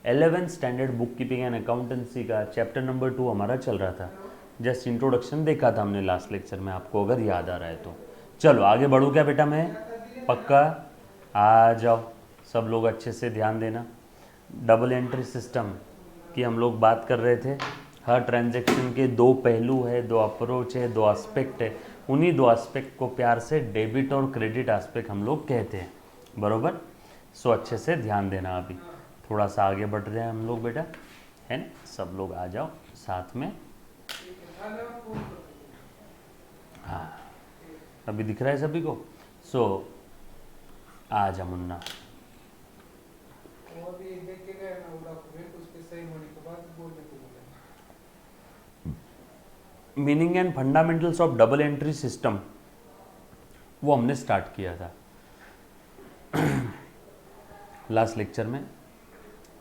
11th standard book keeping and accountancy का chapter number 2 हमारा चल रहा था। जस्ट इंट्रोडक्शन देखा था हमने लास्ट लेक्चर में, आपको अगर याद आ रहा है तो। चलो आगे बढ़ूँ क्या बेटा मैं? पक्का आ जाओ, सब लोग अच्छे से ध्यान देना। डबल एंट्री सिस्टम की हम लोग बात कर रहे थे। हर ट्रांजैक्शन के दो पहलू है, दो अप्रोच है, दो एस्पेक्ट है। उन्हीं दो एस्पेक्ट को प्यार से डेबिट और क्रेडिट एस्पेक्ट हम लोग कहते हैं, बरोबर। सो अच्छे से ध्यान देना। अभी थोड़ा सा आगे बढ़ रहे हैं हम लोग बेटा, है ना? सब लोग आ जाओ साथ में। हाँ, अभी दिख रहा है सभी को? सो आ जा Munna. Meaning and fundamentals of double entry system वो हमने स्टार्ट किया था लास्ट लेक्चर में।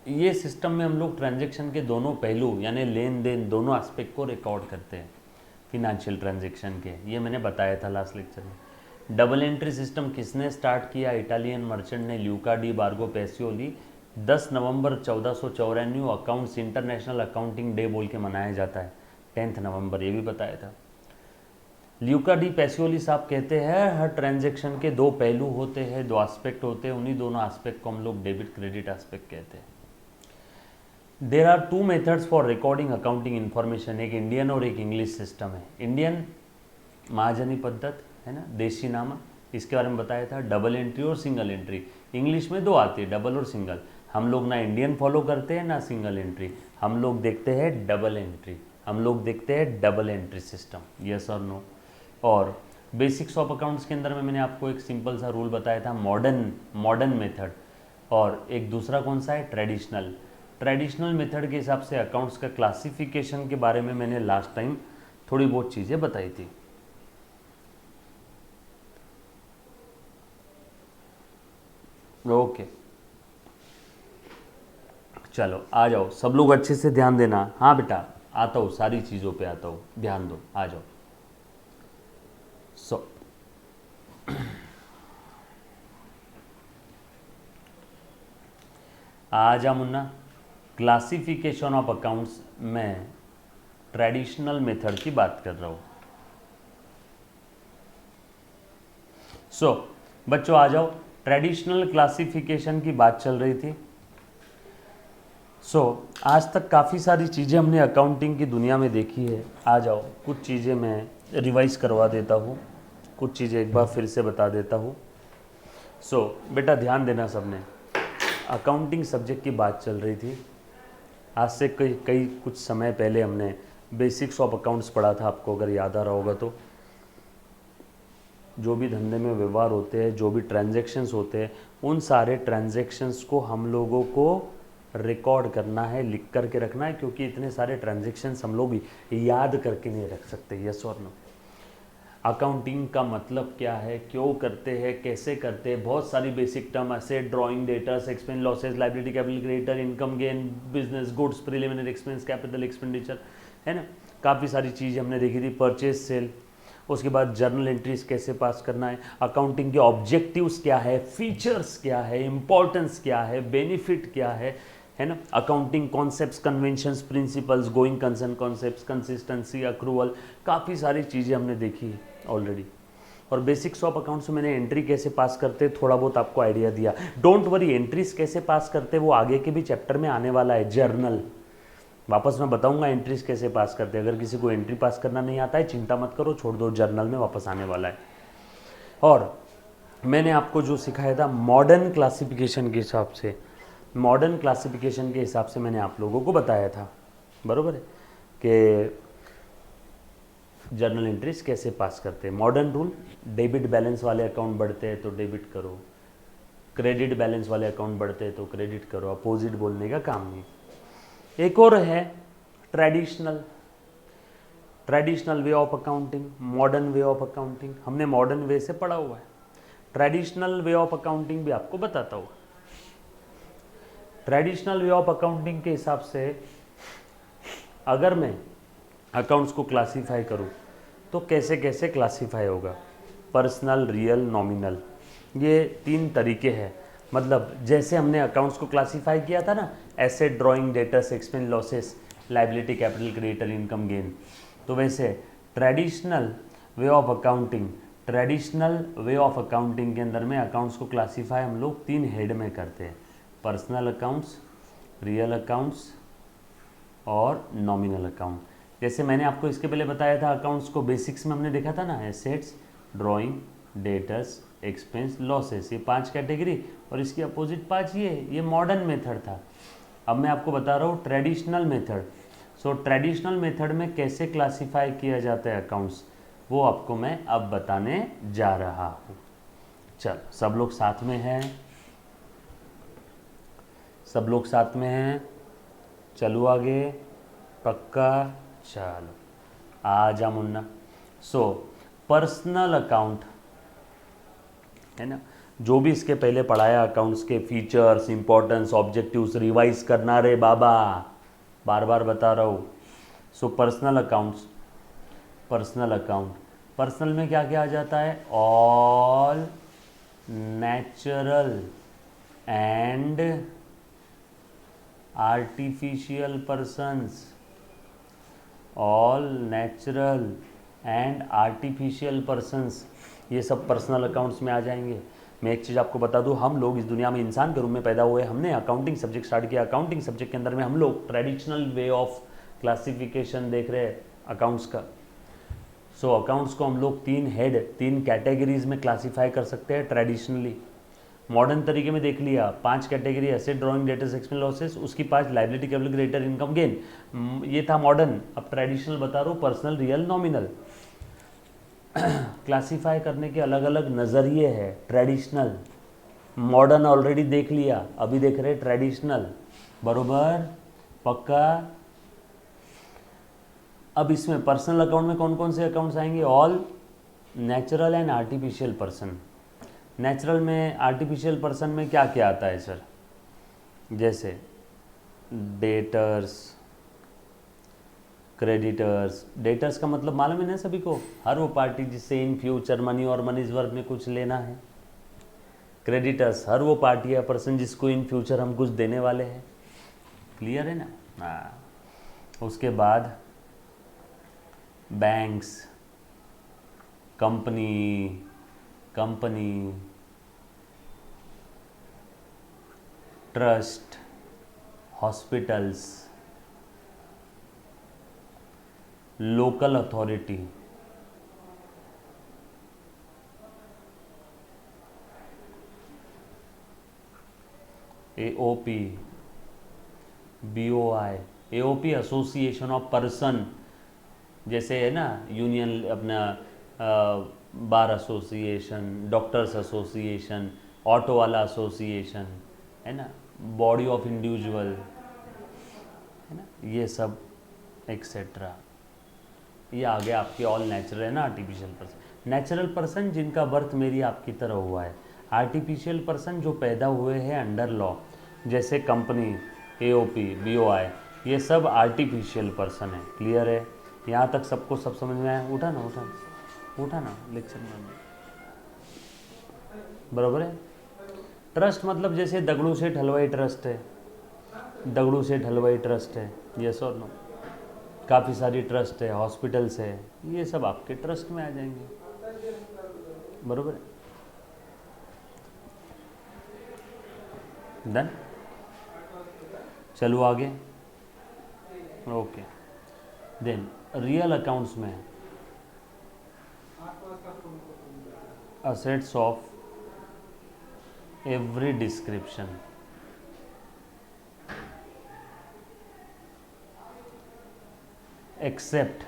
ये सिस्टम में हम लोग ट्रांजैक्शन के दोनों पहलू यानी लेन देन दोनों एस्पेक्ट को रिकॉर्ड करते हैं फिनेंशियल ट्रांजैक्शन के। ये मैंने बताया था लास्ट लेक्चर में। डबल एंट्री सिस्टम किसने स्टार्ट किया? इटालियन मर्चेंट ने, ल्यूका डी बार्गो पेसियोली। 10 नवंबर 1494 अकाउंट्स इंटरनेशनल अकाउंटिंग डे बोल के मनाया जाता है, 10 नवंबर, ये भी बताया था। ल्यूका डी पेसियोली साहब कहते हैं हर ट्रांजैक्शन के दो पहलू होते हैं, दो एस्पेक्ट होते हैं, उन्हीं दोनों एस्पेक्ट को हम लोग डेबिट क्रेडिट एस्पेक्ट कहते हैं। There are two methods for recording accounting information, एक इंडियन और एक इंग्लिश सिस्टम है। इंडियन महाजनी पद्धत है ना, देशी नामा, इसके बारे में बताया था। डबल एंट्री और सिंगल एंट्री, इंग्लिश में दो आती है, डबल और सिंगल। हम लोग ना इंडियन फॉलो करते हैं ना सिंगल एंट्री, हम लोग देखते हैं डबल एंट्री, हम लोग देखते हैं डबल एंट्री सिस्टम। यस और नो? और बेसिक्स ऑफ अकाउंट्स के अंदर में मैंने आपको एक सिंपल सा रूल बताया था, मॉडर्न मेथड। और एक दूसरा कौन सा है? ट्रेडिशनल मेथड के हिसाब से अकाउंट्स का क्लासिफिकेशन के बारे में मैंने लास्ट टाइम थोड़ी बहुत चीज़ें बताई थी। ओके, चलो आ जाओ, सब लोग अच्छे से ध्यान देना। हाँ बेटा आता हूँ, सारी चीज़ों पे आता हूँ, ध्यान दो, आ जाओ। सो आ जा मुन्ना। क्लासिफिकेशन ऑफ अकाउंट्स में ट्रेडिशनल मेथड की बात कर रहा हूँ। सो बच्चों आ जाओ, ट्रेडिशनल क्लासिफिकेशन की बात चल रही थी। आज तक काफ़ी सारी चीज़ें हमने अकाउंटिंग की दुनिया में देखी है। आ जाओ, कुछ चीज़ें मैं रिवाइज करवा देता हूँ, कुछ चीज़ें एक बार फिर से बता देता हूँ। बेटा ध्यान देना सबने, अकाउंटिंग सब्जेक्ट की बात चल रही थी। आज से कई कुछ समय पहले हमने बेसिक्स ऑफ अकाउंट्स पढ़ा था, आपको अगर याद आ रहा होगा तो। जो भी धंधे में व्यवहार होते हैं, जो भी ट्रांजैक्शंस होते हैं, उन सारे ट्रांजैक्शंस को हम लोगों को रिकॉर्ड करना है, लिख करके रखना है, क्योंकि इतने सारे ट्रांजैक्शंस हम लोग याद करके नहीं रख सकते। यस और नो? अकाउंटिंग का मतलब क्या है, क्यों करते हैं, कैसे करते हैं, बहुत सारी basic term, asset, drawing, debtors, expense, losses, liability, capital, creditor, income gain, business, goods, preliminary expense, capital expenditure, है ना। काफ़ी सारी चीज़ हमने देखी थी, परचेज, सेल। उसके बाद जर्नल एंट्रीज कैसे पास करना है, अकाउंटिंग के ऑब्जेक्टिव्स क्या है, फीचर्स क्या है, इंपॉर्टेंस क्या है, बेनिफिट क्या है ना। Accounting concepts, conventions, principles, going concern concepts, consistency, accrual, काफ़ी सारी चीज़ें हमने देखी है ऑलरेडी। और बेसिक्स ऑफ अकाउंट्स में मैंने एंट्री कैसे पास करते थोड़ा बहुत आपको आइडिया दिया। डोंट वरी, एंट्रीज कैसे पास करते वो आगे के भी चैप्टर में आने वाला है। जर्नल वापस मैं बताऊंगा एंट्रीज कैसे पास करते हैं। अगर किसी को एंट्री पास करना नहीं आता है चिंता मत करो, छोड़ दो, जर्नल में वापस आने वाला है। और मैंने आपको जो सिखाया था मॉडर्न क्लासिफिकेशन के हिसाब से, मॉडर्न क्लासिफिकेशन के हिसाब से मैंने आप लोगों को बताया था, बरोबर है, कि जर्नल एंट्रीज कैसे पास करते हैं। मॉडर्न रूल, डेबिट बैलेंस वाले अकाउंट बढ़ते हैं तो डेबिट करो, क्रेडिट बैलेंस वाले अकाउंट बढ़ते हैं तो क्रेडिट करो, अपोजिट बोलने का काम नहीं। एक और है traditional way of accounting, modern way of accounting. हमने मॉडर्न वे से पढ़ा हुआ है, ट्रेडिशनल वे ऑफ अकाउंटिंग भी आपको बताता हूँ। ट्रेडिशनल वे ऑफ अकाउंटिंग के हिसाब से अगर मैं अकाउंट्स को क्लासीफाई करूँ तो कैसे कैसे क्लासीफाई होगा, पर्सनल, रियल, नॉमिनल, ये 3 तरीके हैं। मतलब जैसे हमने अकाउंट्स को क्लासीफाई किया था ना, asset, drawing, debtors, expense, losses, liability, capital, creditor, income, gain, तो वैसे traditional way of accounting, traditional way of accounting के अंदर में अकाउंट्स को क्लासीफाई हम लोग 3 हेड में करते हैं, पर्सनल अकाउंट्स, रियल अकाउंट्स और नॉमिनल अकाउंट। जैसे मैंने आपको इसके पहले बताया था अकाउंट्स को बेसिक्स में हमने देखा था ना, assets, drawing, debtors, expense, losses, ये 5 कैटेगरी, और इसकी अपोजिट 5 ये मॉडर्न मेथड था। अब मैं आपको बता रहा हूँ ट्रेडिशनल मेथड। सो ट्रेडिशनल मेथड में कैसे क्लासीफाई किया जाता है अकाउंट्स, वो आपको मैं अब बताने जा रहा हूँ। चल सब लोग साथ में हैं, सब लोग साथ में हैं, चलो आगे, पक्का, चलो आ जा मुन्ना। सो पर्सनल अकाउंट है ना, जो भी इसके पहले पढ़ाया अकाउंट्स के फीचर्स, इंपॉर्टेंस, ऑब्जेक्टिव्स रिवाइज करना रे बाबा, बार बार बता रहा हूँ। So personal accounts, personal account, personal में क्या क्या आ जाता है, all natural and artificial persons, all natural and artificial persons, ये सब पर्सनल अकाउंट्स में आ जाएंगे। मैं एक चीज़ आपको बता दूं, हम लोग इस दुनिया में इंसान के रूप में पैदा हुए, हमने अकाउंटिंग सब्जेक्ट स्टार्ट किया, अकाउंटिंग सब्जेक्ट के अंदर में हम लोग ट्रेडिशनल वे ऑफ क्लासिफिकेशन देख रहे हैं अकाउंट्स का। सो अकाउंट्स को हम लोग 3 हेड, 3 कैटेगरीज में क्लासीफाई कर सकते हैं ट्रेडिशनली। मॉडर्न तरीके में देख लिया 5 category, asset, drawing, debtors, expense, losses, उसकी 5 liability, capital, creditor, income, gain, ये था मॉडर्न। अब ट्रेडिशनल बता रहा हूँ, पर्सनल, रियल, नॉमिनल। क्लासीफाई करने के अलग अलग नज़रिए है। ट्रेडिशनल, मॉडर्न ऑलरेडी देख लिया, अभी देख रहे ट्रेडिशनल, बरोबर, पक्का। अब इसमें पर्सनल अकाउंट में कौन कौन से अकाउंट्स आएंगे, all natural and artificial person. Natural में, आर्टिफिशियल पर्सन में क्या क्या आता है सर, जैसे डेटर्स, क्रेडिटर्स। डेटर्स का मतलब मालूम है ना सभी को, हर वो पार्टी जिससे इन फ्यूचर मनी और मनीज वर्थ में कुछ लेना है। क्रेडिटर्स, हर वो पार्टी या पर्सन जिसको इन फ्यूचर हम कुछ देने वाले हैं। क्लियर है ना। हाँ, उसके बाद banks, company, trust, hospitals, local authority, AOP, BOI. AOP association of person, जैसे है ना यूनियन, अपना bar association, doctors association, auto वाला एसोसिएशन, है ना, बॉडी ऑफ इंडिविजुअल, है ना, ये सब एक्सेट्रा। ये आ गया आपके ऑल नेचुरल है ना, आर्टिफिशियल पर्सन। नेचुरल पर्सन जिनका बर्थ मेरी आपकी तरह हुआ है, आर्टिफिशियल पर्सन जो पैदा हुए हैं अंडर लॉ, जैसे कंपनी, एओपी, बीओआई, ये सब आर्टिफिशियल पर्सन है। क्लियर है, यहाँ तक सबको सब समझ में आया। उठा ना लेक्चर में, बराबर है। ट्रस्ट मतलब जैसे दगड़ू सेठ हलवाई ट्रस्ट है, दगड़ू सेठ हलवाई ट्रस्ट है, यस और नो। काफ़ी सारी ट्रस्ट है, हॉस्पिटल्स है, ये सब आपके ट्रस्ट में आ जाएंगे, बराबर है। डन, चलो आगे। ओके, देन रियल अकाउंट्स में assets of every description, except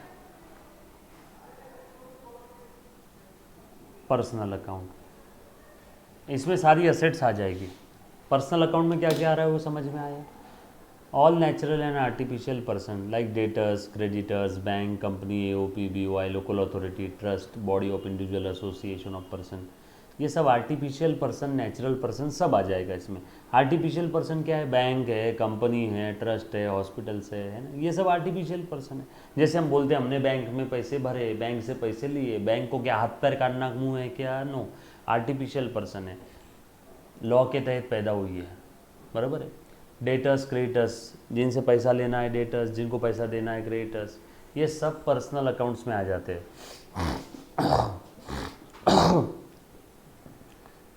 personal account. इसमें सारी असेट्स आ जाएगी। पर्सनल अकाउंट में क्या क्या आ रहा है वो समझ में आया। All natural and artificial person like debtors, creditors, bank, company, AOP, BOI, local authority, trust, body of individual, association of person, ये सब आर्टिफिशियल पर्सन, नेचुरल पर्सन सब आ जाएगा इसमें। आर्टिफिशियल पर्सन क्या है, बैंक है, कंपनी है, ट्रस्ट है, हॉस्पिटल्स है ना, ये सब आर्टिफिशियल पर्सन है। जैसे हम बोलते हैं हमने बैंक में पैसे भरे, बैंक से पैसे लिए, बैंक को क्या हाथ पैर काटना मुँह है क्या, नो, आर्टिफिशियल पर्सन है। लॉ के तहत पैदा हुई है, बराबर है। डेटर्स, क्रेडिटर्स, जिनसे पैसा लेना है डेटर्स, जिनको पैसा देना है क्रेडिटर्स, ये सब पर्सनल अकाउंट्स में आ जाते हैं।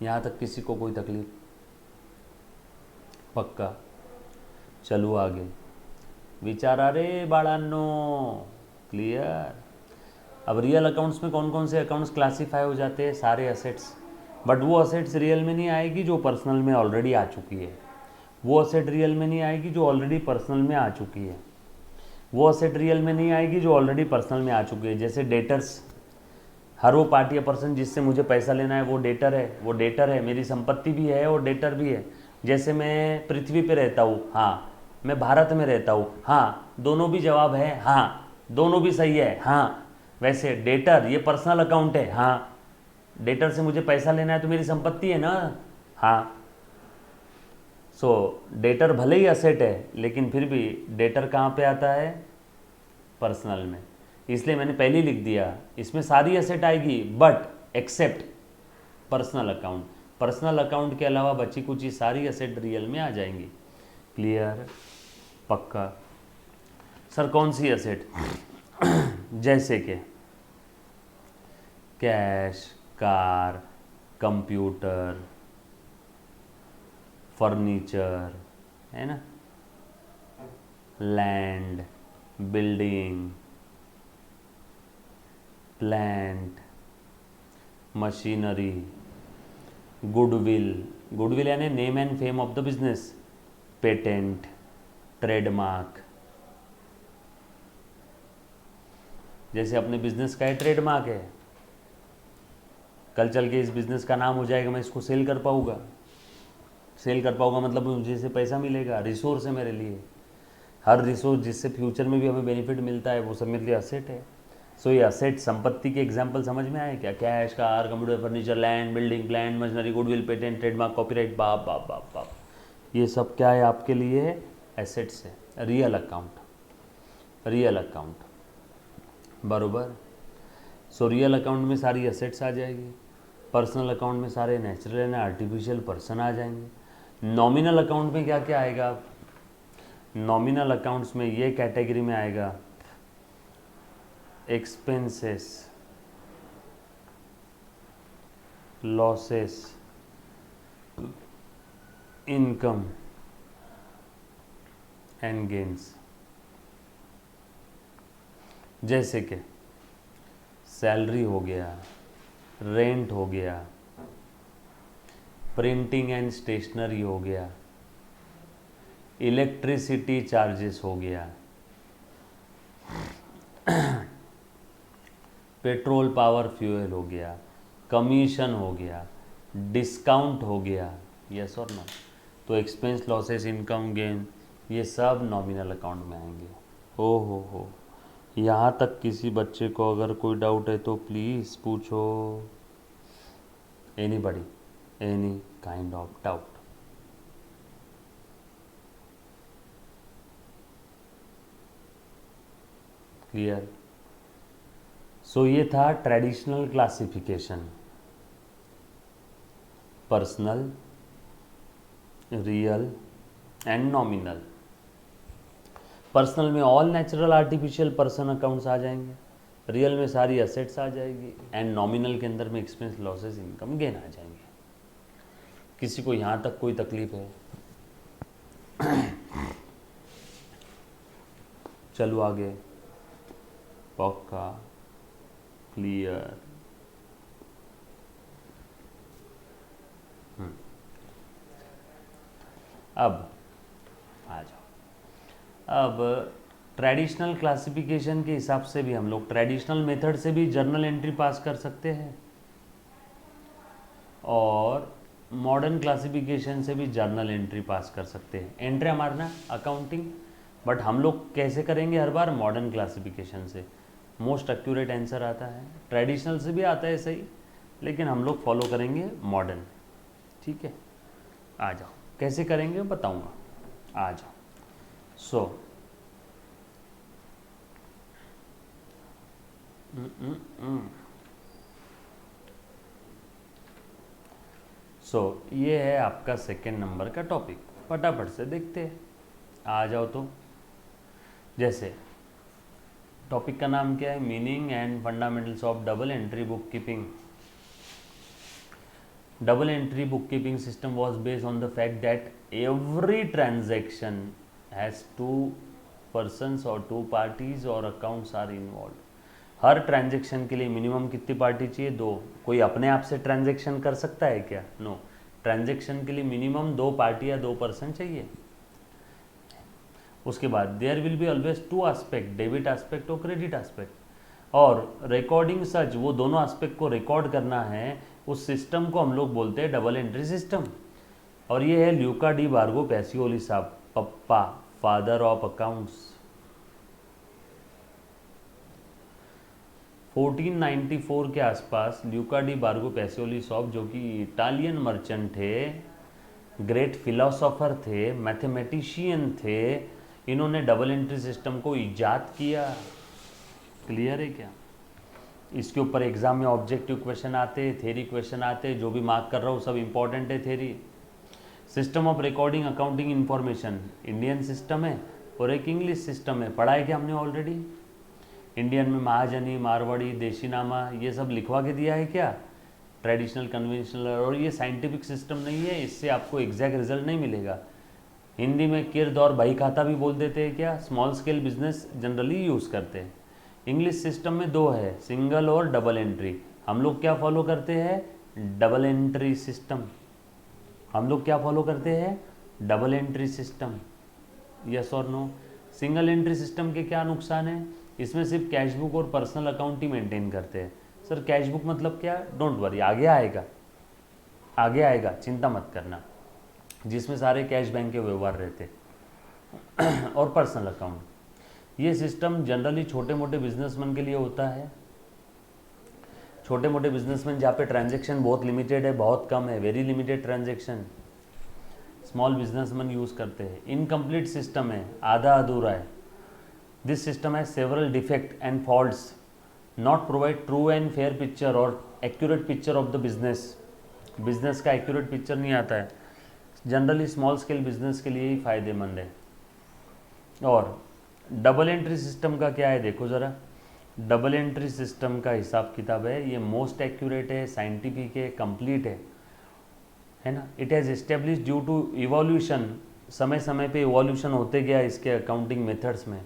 यहाँ तक किसी को कोई तकलीफ? पक्का? चलो आगे। विचारा रे बाळांनो, क्लियर? अब रियल अकाउंट्स में कौन कौन से अकाउंट्स क्लासीफाई हो जाते हैं? सारे असेट्स। बट वो असेट्स रियल में नहीं आएगी जो पर्सनल में ऑलरेडी आ चुकी है। वो असेट रियल में नहीं आएगी जो ऑलरेडी पर्सनल में आ चुकी है। वो असेट रियल में नहीं आएगी जो ऑलरेडी पर्सनल में आ चुकी है। जैसे डेटर्स, हर वो पार्टी या पर्सन जिससे मुझे पैसा लेना है वो डेटर है, वो डेटर है, मेरी संपत्ति भी है और डेटर भी है। जैसे मैं पृथ्वी पे रहता हूँ, हाँ, मैं भारत में रहता हूँ, हाँ, दोनों भी जवाब है, हाँ, दोनों भी सही है, हाँ। वैसे डेटर ये पर्सनल अकाउंट है, हाँ, डेटर से मुझे पैसा लेना है तो मेरी संपत्ति है ना, हाँ। सो डेटर भले ही असेट है लेकिन फिर भी डेटर कहाँ पे आता है? पर्सनल में। इसलिए मैंने पहले ही लिख दिया, इसमें सारी एसेट आएगी but except personal account. Personal account के अलावा बची कुछ सारी एसेट रियल में आ जाएंगी। क्लियर? पक्का? सर कौन सी एसेट? जैसे कि कैश, कार, कंप्यूटर, फर्नीचर, है ना, land, building, plant, machinery, goodwill, goodwill यानी name and fame of the business, patent, trademark. जैसे अपने बिजनेस का ट्रेडमार्क है, कल चल के इस बिजनेस का नाम हो जाएगा, मैं इसको सेल कर पाऊँगा। सेल कर पाऊँगा मतलब मुझे इससे पैसा मिलेगा, रिसोर्स है मेरे लिए। हर रिसोर्स जिससे फ्यूचर में भी हमें बेनिफिट मिलता है वो सब मेरे लिए असेट है। सो ये असेट, संपत्ति के एग्जांपल समझ में आए क्या? Cash, car, computer, furniture, land, building, plant, machinery, goodwill, patent, trademark, copyright, बाप बाप बाप बाप, ये सब क्या है आपके लिए? एसेट्स है। रियल अकाउंट, रियल अकाउंट, बरोबर। सो रियल अकाउंट में सारी एसेट्स आ जाएगी, पर्सनल अकाउंट में सारे नेचुरल एंड आर्टिफिशियल पर्सन आ जाएंगे। नॉमिनल अकाउंट में क्या क्या आएगा? नॉमिनल अकाउंट्स में ये कैटेगरी में आएगा expenses, losses, income and gains. जैसे कि सैलरी हो गया, रेंट हो गया, प्रिंटिंग एंड स्टेशनरी हो गया, इलेक्ट्रिसिटी चार्जेस हो गया, पेट्रोल पावर फ्यूल हो गया, कमीशन हो गया, डिस्काउंट हो गया, यस और नो। तो एक्सपेंस, लॉसेस, इनकम, गेन, ये सब नॉमिनल अकाउंट में आएंगे। हो, यहाँ तक किसी बच्चे को अगर कोई डाउट है तो प्लीज़ पूछो। Anybody, any kind of doubt? Clear? So ये था traditional classification, personal, real and nominal. Personal में all natural artificial person accounts आ जाएंगे, रियल में सारी असेट्स आ जाएगी एंड नॉमिनल के अंदर में एक्सपेंस, लॉसेस, इनकम, गेन आ जाएंगे। किसी को यहाँ तक कोई तकलीफ है? चलो आगे। पक्का? क्लियर? अब आ जाओ। अब ट्रेडिशनल क्लासिफिकेशन के हिसाब से भी हम लोग ट्रेडिशनल मेथड से भी जर्नल एंट्री पास कर सकते हैं और मॉडर्न क्लासिफिकेशन से भी जर्नल एंट्री पास कर सकते हैं। एंट्री मारना अकाउंटिंग, बट हम लोग कैसे करेंगे? हर बार मॉडर्न क्लासिफिकेशन से मोस्ट एक्यूरेट आंसर आता है। ट्रेडिशनल से भी आता है सही, लेकिन हम लोग फॉलो करेंगे मॉडर्न। ठीक है, आ जाओ। कैसे करेंगे बताऊंगा, आ जाओ। सो ये है आपका सेकेंड नंबर का टॉपिक। फटाफट से देखते हैं, आ जाओ तो। जैसे टॉपिक का नाम क्या है, meaning and fundamentals of double entry book keeping. Double entry bookkeeping system was based on the fact that every transaction has two persons or two parties or accounts are involved. Her transaction के लिए minimum कितनी party चाहिए, दो। कोई अपने आप से transaction कर सकता है क्या, नो। ट्रांजेक्शन के लिए मिनिमम दो पार्टी या दो पर्सन चाहिए। उसके बाद there will be always two aspect, debit aspect और क्रेडिट एस्पेक्ट। और रिकॉर्डिंग सच, वो दोनों एस्पेक्ट को रिकॉर्ड करना है, उस सिस्टम को हम लोग बोलते हैं डबल एंट्री सिस्टम। और ये है ल्यूका डी बार्गो पैसियोली साहब, पप्पा, फादर ऑफ अकाउंट्स। 1494 के आसपास ल्यूका डी बार्गो पैसियोली साहब, जो कि इटालियन मर्चेंट थे, ग्रेट फिलोसोफर थे, मैथमेटिशियन थे, इन्होंने डबल एंट्री सिस्टम को इजाद किया। क्लियर है क्या? इसके ऊपर एग्जाम में ऑब्जेक्टिव क्वेश्चन आते, थेरी क्वेश्चन आते, जो भी मार्क कर रहा हूँ सब इंपॉर्टेंट है theory. System of recording accounting information, Indian system है और एक इंग्लिश सिस्टम है। पढ़ा है क्या हमने ऑलरेडी? इंडियन में महाजनी, मारवाड़ी, देशीनामा, ये सब लिखवा के दिया है क्या? Traditional, conventional. और ये साइंटिफिक सिस्टम नहीं है, इससे आपको एग्जैक्ट रिजल्ट नहीं मिलेगा। हिंदी में किर्द और बही खाता भी बोल देते हैं क्या? Small scale business generally use करते हैं। इंग्लिश सिस्टम में दो है, सिंगल और डबल एंट्री। हम लोग क्या फॉलो करते हैं? Double entry system. हम लोग क्या फॉलो करते हैं? Double entry system. यस और नो? सिंगल एंट्री सिस्टम के क्या नुकसान है? इसमें सिर्फ कैश बुक और पर्सनल अकाउंट ही मेंटेन करते हैं। सर कैश बुक मतलब क्या? डोंट वरी, आगे आएगा, आगे आएगा, चिंता मत करना। जिसमें सारे कैश बैंक के व्यवहार रहते और पर्सनल अकाउंट। ये सिस्टम जनरली छोटे मोटे बिजनेसमैन के लिए होता है। छोटे मोटे बिजनेसमैन जहाँ पे ट्रांजैक्शन बहुत लिमिटेड है, बहुत कम है, very limited transaction, small businessman use करते हैं। इनकम्प्लीट सिस्टम है, आधा अधूरा है। This system has several defect and faults, not provide true and fair picture और accurate picture of the business. Business का एक्यूरेट पिक्चर नहीं आता है। जनरली स्मॉल स्केल बिजनेस के लिए ही फ़ायदेमंद है। और डबल एंट्री सिस्टम का क्या है, देखो ज़रा। डबल एंट्री सिस्टम का हिसाब किताब है, ये मोस्ट एक्यूरेट है, साइंटिफिक है, कंप्लीट है ना। It has establish due to evolution, समय समय पे इवोल्यूशन होते गया इसके अकाउंटिंग मेथड्स में,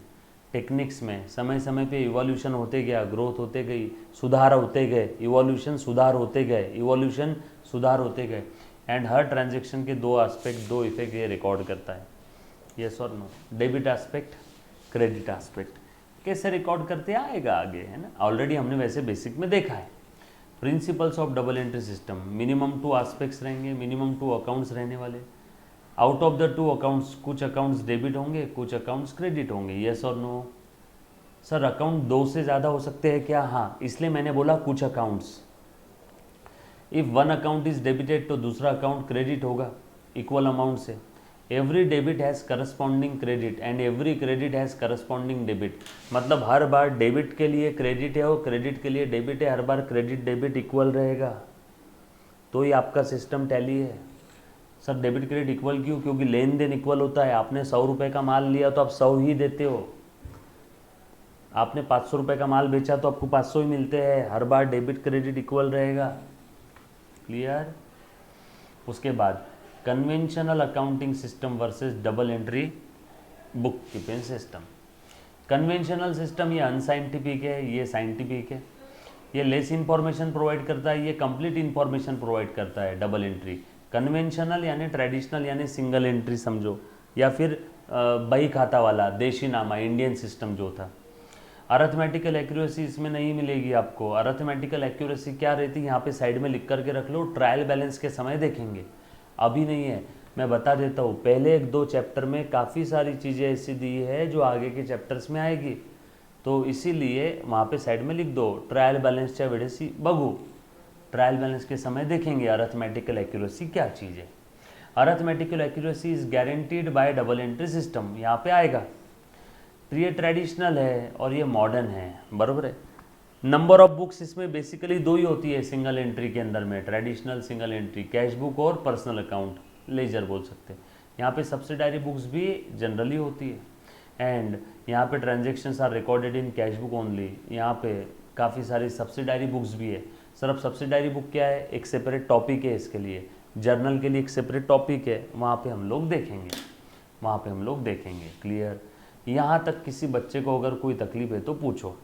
टेक्निक्स में समय समय पे इवोल्यूशन होते गया, ग्रोथ होते गई, सुधार होते गए, इवोल्यूशन सुधार होते गए, इवोल्यूशन सुधार होते गए। एंड हर ट्रांजेक्शन के दो एस्पेक्ट, दो इफेक्ट ये रिकॉर्ड करता है। यस और no? Debit aspect, credit aspect कैसे रिकॉर्ड करते आएगा आगे, है ना। ऑलरेडी हमने वैसे बेसिक में देखा है। Principles of double entry system, minimum two aspects रहेंगे, मिनिमम टू अकाउंट्स रहने वाले। Out of the two accounts कुछ अकाउंट्स डेबिट होंगे, कुछ अकाउंट्स क्रेडिट होंगे। यस और नो? सर अकाउंट दो से ज़्यादा हो सकते हैं क्या? हाँ, इसलिए मैंने बोला कुछ accounts. If one account is debited तो दूसरा अकाउंट क्रेडिट होगा इक्वल अमाउंट से। Every debit has corresponding credit and every credit has corresponding debit. मतलब हर बार डेबिट के लिए क्रेडिट है और क्रेडिट के लिए डेबिट है, हर बार क्रेडिट डेबिट इक्वल रहेगा, तो ये आपका सिस्टम टैली है। सर डेबिट क्रेडिट इक्वल क्यों? क्योंकि लेन देन इक्वल होता है। आपने 100 रुपये का माल लिया तो आप 100 ही देते हो, आपने 500 रुपये का माल बेचा तो आपको 500 ही मिलते हैं। हर बार डेबिट क्रेडिट इक्वल रहेगा। क्लियर? उसके बाद conventional accounting system versus double entry book keeping system. Conventional system ये अनसाइंटिफिक है, ये साइंटिफिक है। ये लेस इंफॉर्मेशन प्रोवाइड करता है, ये कंप्लीट इंफॉर्मेशन प्रोवाइड करता है डबल एंट्री। कन्वेंशनल यानी ट्रेडिशनल यानी सिंगल एंट्री समझो, या फिर बही खाता वाला देशी नामा इंडियन सिस्टम जो था। अर्थमेटिकल एक्यूरेसी इसमें नहीं मिलेगी आपको। अर्थमेटिकल एक्यूरेसी क्या रहती है यहाँ पे साइड में लिख करके रख लो, ट्रायल बैलेंस के समय देखेंगे, अभी नहीं है। मैं बता देता हूँ, पहले एक दो चैप्टर में काफ़ी सारी चीज़ें ऐसी दी है जो आगे के चैप्टर्स में आएगी, तो इसीलिए वहाँ पे साइड में लिख दो ट्रायल बैलेंस च्या वेळेसी बघू। ट्रायल बैलेंस के समय देखेंगे अर्थमेटिकल एक्यूरेसी क्या चीज़ है। Arithmetical accuracy is guaranteed bye double entry system, यहाँ पे आएगा। तो ये ट्रेडिशनल है और ये मॉडर्न है, बराबर है। नंबर ऑफ बुक्स इसमें बेसिकली दो ही होती है सिंगल एंट्री के अंदर में, traditional single entry, cash book और पर्सनल अकाउंट, लेजर बोल सकते हैं। यहाँ पे सब्सिडायरी बुक्स भी जनरली होती है, एंड यहाँ पे transactions are recorded in cash book only. यहाँ पे काफ़ी सारी सब्सिडायरी बुक्स भी है। सर अब सब्सिडायरी बुक क्या है, एक सेपरेट टॉपिक है इसके लिए, जर्नल के लिए एक सेपरेट टॉपिक है, वहाँ पे हम लोग देखेंगे, वहाँ पे हम लोग देखेंगे। क्लियर? यहाँ तक किसी बच्चे को अगर कोई तकलीफ है तो पूछो।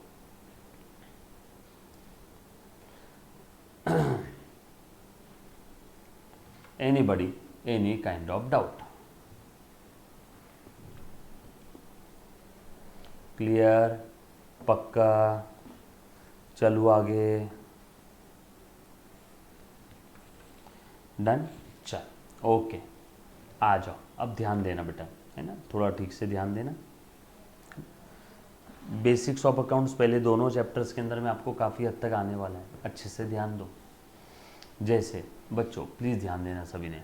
Anybody, any kind of doubt? Clear? पक्का? चलो आगे। डन? चल ओके, आ जाओ। अब ध्यान देना बेटा, है ना, थोड़ा ठीक से ध्यान देना। बेसिक्स ऑफ अकाउंट्स पहले दोनों चैप्टर्स के अंदर में आपको काफ़ी हद तक आने वाला है, अच्छे से ध्यान दो। जैसे बच्चों प्लीज़ ध्यान देना सभी ने,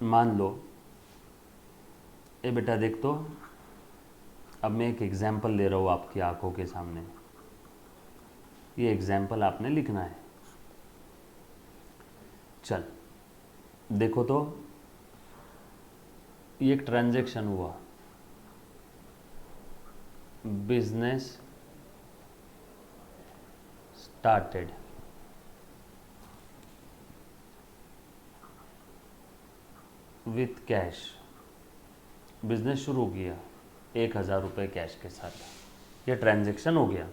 मान लो ए बेटा देख तो, अब मैं एक एग्जाम्पल ले रहा हूँ आपकी आंखों के सामने, ये एग्जाम्पल आपने लिखना है। चल देखो तो, ये एक ट्रांजैक्शन हुआ, business started, with cash, business शुरू किया 1000 रुपये कैश के साथ, ये ट्रांजैक्शन हो गया।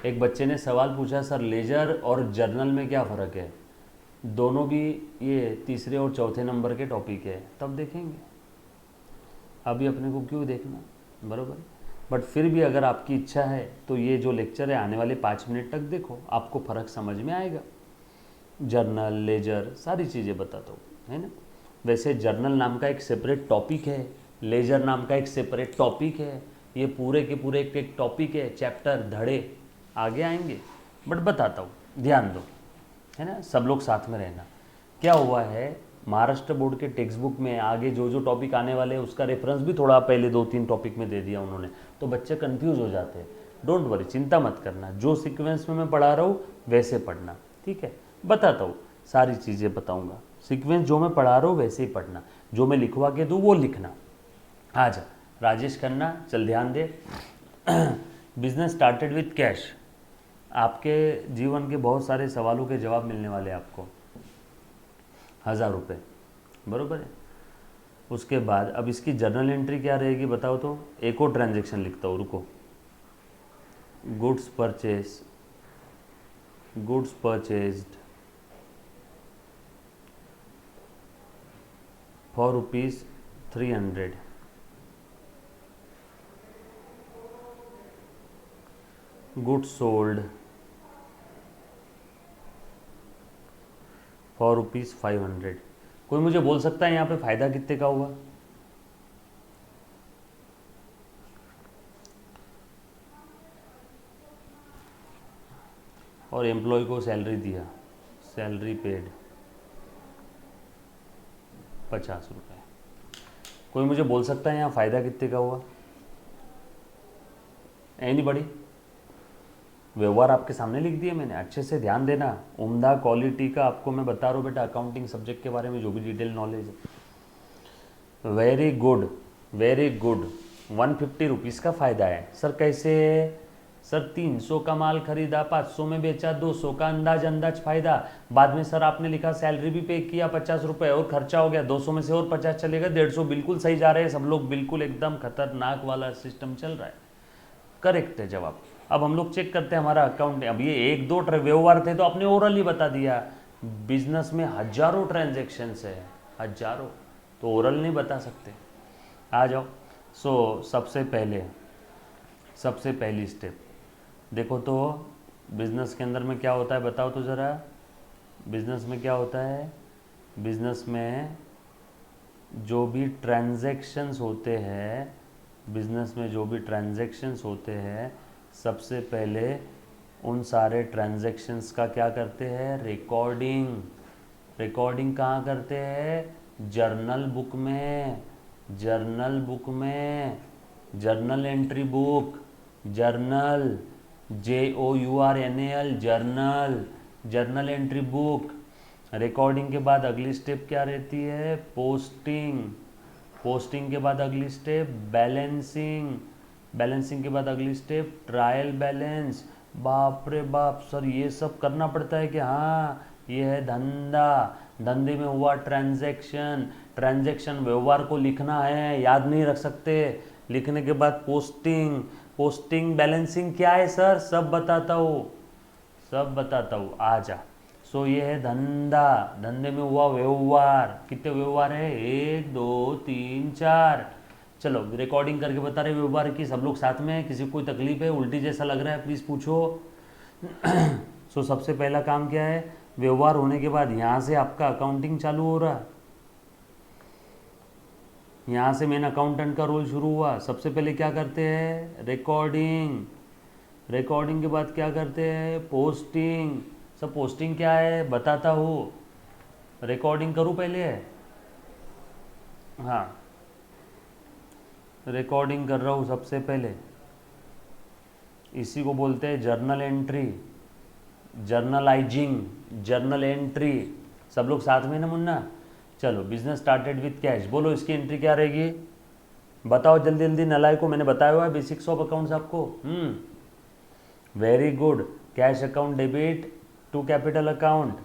एक बच्चे ने सवाल पूछा, सर लेजर और जर्नल में क्या फ़र्क है? दोनों भी ये तीसरे और चौथे नंबर के टॉपिक है, तब देखेंगे, अभी अपने को क्यों देखना, बराबर। बट फिर भी अगर आपकी इच्छा है तो ये जो लेक्चर है आने वाले 5 मिनट तक देखो, आपको फ़र्क समझ में आएगा। जर्नल, लेजर, सारी चीज़ें बताता हूँ, है ना। वैसे जर्नल नाम का एक सेपरेट टॉपिक है, लेजर नाम का एक सेपरेट टॉपिक है, ये पूरे के पूरे एक टॉपिक है, चैप्टर धड़े आगे आएंगे, बट बताता हूँ, ध्यान दो, है ना, सब लोग साथ में रहना। क्या हुआ है, महाराष्ट्र बोर्ड के टेक्स्ट बुक में आगे जो जो टॉपिक आने वाले हैं उसका रेफरेंस भी थोड़ा पहले 2-3 टॉपिक में दे दिया उन्होंने, तो बच्चे कंफ्यूज हो जाते हैं। डोंट वरी, चिंता मत करना, जो सीक्वेंस में मैं पढ़ा रहा हूँ वैसे पढ़ना, ठीक है। बताता हूँ, सारी चीज़ें बताऊँगा, सीक्वेंस जो मैं पढ़ा रहा हूँ वैसे ही पढ़ना, जो मैं लिखवा के दूँ वो लिखना। आ जा राजेश खन्ना, चल ध्यान दे। बिजनेस स्टार्टेड विथ कैश, आपके जीवन के बहुत सारे सवालों के जवाब मिलने वाले हैं आपको। 1000 रुपये, बराबर है। उसके बाद अब इसकी जर्नल एंट्री क्या रहेगी बताओ तो, एक और ट्रांजैक्शन लिखता हूँ, रुको। Goods purchase, goods purchased for ₹300, goods sold for ₹500। कोई मुझे बोल सकता है यहाँ पे फ़ायदा कितने का हुआ? और एम्प्लॉय को सैलरी दिया, सैलरी पेड 50 रुपये। कोई मुझे बोल सकता है यहाँ फ़ायदा कितने का हुआ? एनीबॉडी? व्यवहार आपके सामने लिख दिए मैंने, अच्छे से ध्यान देना, उम्दा क्वालिटी का आपको मैं बता रहा हूँ बेटा, अकाउंटिंग सब्जेक्ट के बारे में जो भी डिटेल नॉलेज है। Very good, very good. 150 rupees का फ़ायदा है। सर कैसे? सर 300 का माल खरीदा, 500 में बेचा, 200 का अंदाज फ़ायदा। बाद में सर आपने लिखा सैलरी भी पे किया 50 रुपये और खर्चा हो गया, 200 में से और 50 चलेगा, 150। बिल्कुल सही जा रहे हैं सब लोग, बिल्कुल एकदम खतरनाक वाला सिस्टम चल रहा है। करेक्ट है जवाब। अब हम लोग चेक करते हैं हमारा अकाउंट। अब ये 1-2 व्यवहार थे तो आपने ओरल ही बता दिया, बिजनेस में हजारों ट्रांजेक्शन्स है, हजारों, तो ओरल नहीं बता सकते। आ जाओ। सबसे पहली स्टेप देखो तो, बिजनेस के अंदर में क्या होता है बताओ तो ज़रा। बिजनेस में क्या होता है? बिजनेस में जो भी ट्रांजैक्शंस होते हैं, बिजनेस में जो भी ट्रांजैक्शंस होते हैं, सबसे पहले उन सारे ट्रांजैक्शंस का क्या करते हैं? रिकॉर्डिंग। रिकॉर्डिंग कहाँ करते हैं? जर्नल बुक में, जर्नल बुक में, journal entry book, journal, JOURNAL, journal, journal entry book. Recording के बाद अगली स्टेप क्या रहती है? पोस्टिंग। पोस्टिंग के बाद अगली स्टेप बैलेंसिंग। बैलेंसिंग के बाद अगली स्टेप ट्रायल बैलेंस। बाप रे बाप सर, ये सब करना पड़ता है कि हाँ ये है धंधा, धंधे में हुआ ट्रांजैक्शन, ट्रांजैक्शन व्यवहार को लिखना है, याद नहीं रख सकते। लिखने के बाद पोस्टिंग, पोस्टिंग बैलेंसिंग क्या है सर? सब बताता हूँ, सब बताता हूँ, आ जा। सो ये है धंधा, धंधे में हुआ व्यवहार। कितने व्यवहार है? 1 2 3 4। चलो रिकॉर्डिंग करके बता रहे व्यवहार की, सब लोग साथ में हैं। किसी को कोई तकलीफ है, उल्टी जैसा लग रहा है, प्लीज़ पूछो। सो सबसे पहला काम क्या है? व्यवहार होने के बाद यहाँ से आपका अकाउंटिंग चालू हो रहा, यहाँ से मेन अकाउंटेंट का रोल शुरू हुआ। सबसे पहले क्या करते हैं? रिकॉर्डिंग। रिकॉर्डिंग के बाद क्या करते हैं? पोस्टिंग। सब पोस्टिंग क्या है बताता हूँ। रिकॉर्डिंग करूँ पहले? हाँ, रिकॉर्डिंग कर रहा हूँ सबसे पहले। इसी को बोलते हैं journal entry, journalising, journal entry. सब लोग साथ में ना मुन्ना? चलो, बिजनेस स्टार्टेड विथ कैश, बोलो इसकी एंट्री क्या रहेगी? बताओ जल्दी जल्दी, नलाय को मैंने बताया हुआ है बेसिक्स ऑफ अकाउंट्स आपको। Very good. Cash account debit to capital account.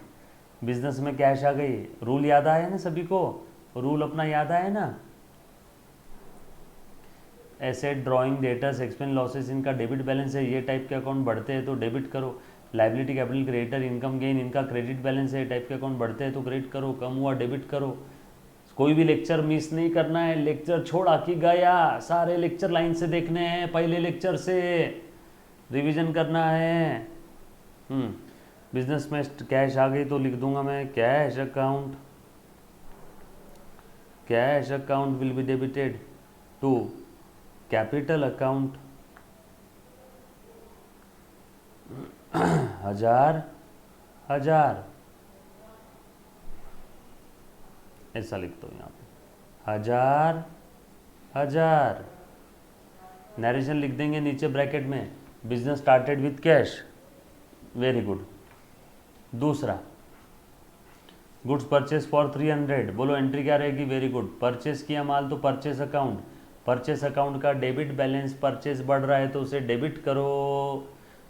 Business में कैश आ गई, रूल याद आया ना सभी को? रूल अपना याद आया ना? Asset, drawing, debtors, expense, losses, इनका डेबिट बैलेंस है। ये टाइप के अकाउंट बढ़ते हैं तो डेबिट करो। Liability, capital, creditor, income, gain, इनका क्रेडिट बैलेंस है। टाइप के अकाउंट बढ़ते हैं तो क्रेडिट करो, कम हुआ डेबिट करो। कोई भी लेक्चर मिस नहीं करना है। लेक्चर छोड़ा कि गया, सारे लेक्चर लाइन से देखने हैं, पहले लेक्चर से रिवीजन करना है। बिजनेस में कैश आ गई तो लिख दूंगा मैं cash account, cash account will be debited to capital account. 1000 1000 ऐसा लिखता हूँ यहाँ पे, 1000 1000। नरेशन लिख देंगे नीचे ब्रैकेट में, business started with cash. Very good. दूसरा, गुड्स परचेस फॉर 300, बोलो एंट्री क्या रहेगी? Very good. परचेस किया माल तो परचेस अकाउंट, परचेस अकाउंट का डेबिट बैलेंस, परचेस बढ़ रहा है तो उसे डेबिट करो।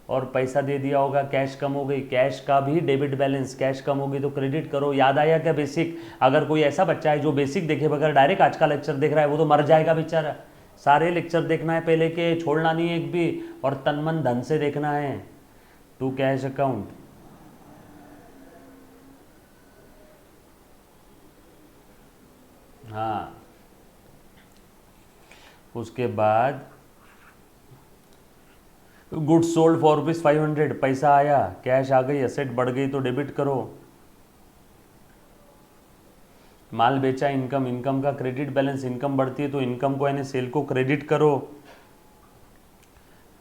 और पैसा दे दिया होगा, कैश कम हो गई, कैश का भी डेबिट बैलेंस, कैश कम होगी तो क्रेडिट करो। याद आया क्या बेसिक? अगर कोई ऐसा बच्चा है जो बेसिक देखे बगैर डायरेक्ट आज का लेक्चर देख रहा है वो तो मर जाएगा बेचारा। सारे लेक्चर देखना है पहले के, छोड़ना नहीं है एक भी, और तन मन धन से देखना है। टू कैश अकाउंट, हाँ। उसके बाद गुड्स सोल्ड फॉर ₹500, पैसा आया, कैश आ गई, एसेट बढ़ गई तो डेबिट करो। माल बेचा, इनकम, इनकम का क्रेडिट बैलेंस, इनकम बढ़ती है तो इनकम को यानी सेल को क्रेडिट करो।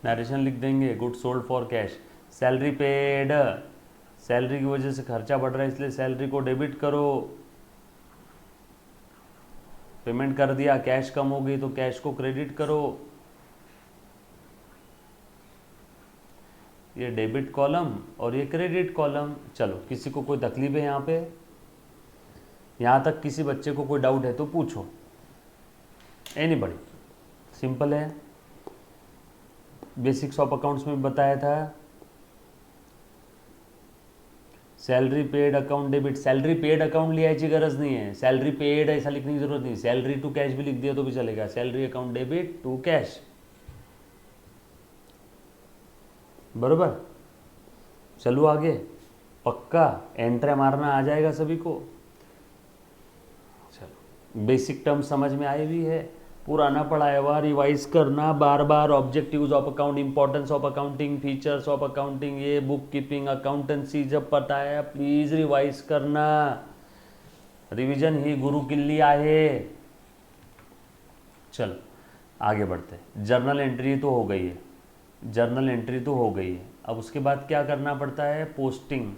नरेशन लिख देंगे goods sold for cash. Salary paid, salary की वजह से खर्चा बढ़ रहा है इसलिए सैलरी को डेबिट करो। पेमेंट कर दिया, कैश कम हो गई तो कैश को क्रेडिट करो। ये डेबिट कॉलम और ये क्रेडिट कॉलम। चलो, किसी को कोई तकलीफ है यहाँ पे? यहाँ तक किसी बच्चे को कोई डाउट है तो पूछो। एनीबॉडी? सिंपल है, बेसिक्स ऑफ अकाउंट्स में बताया था। Salary paid account debit, salary paid account लिहायची गरज नहीं है, सैलरी पेड ऐसा लिखने की जरूरत नहीं। सैलरी टू कैश भी लिख दिया तो भी चलेगा, salary account debit to cash, बरोबर। चलो आगे, पक्का एंट्री मारना आ जाएगा सभी को। चलो, बेसिक टर्म समझ में आई हुई है, पुराना पढ़ाया हुआ रिवाइज करना बार बार। Objectives of account, importance of accounting, features of accounting, ये बुक कीपिंग, अकाउंटेंसी जब पता है प्लीज रिवाइज करना। रिवीजन ही गुरु किल्ली आहे। चलो आगे बढ़ते हैं। जर्नल एंट्री तो हो गई है, जर्नल एंट्री तो हो गई है। अब उसके बाद क्या करना पड़ता है? पोस्टिंग।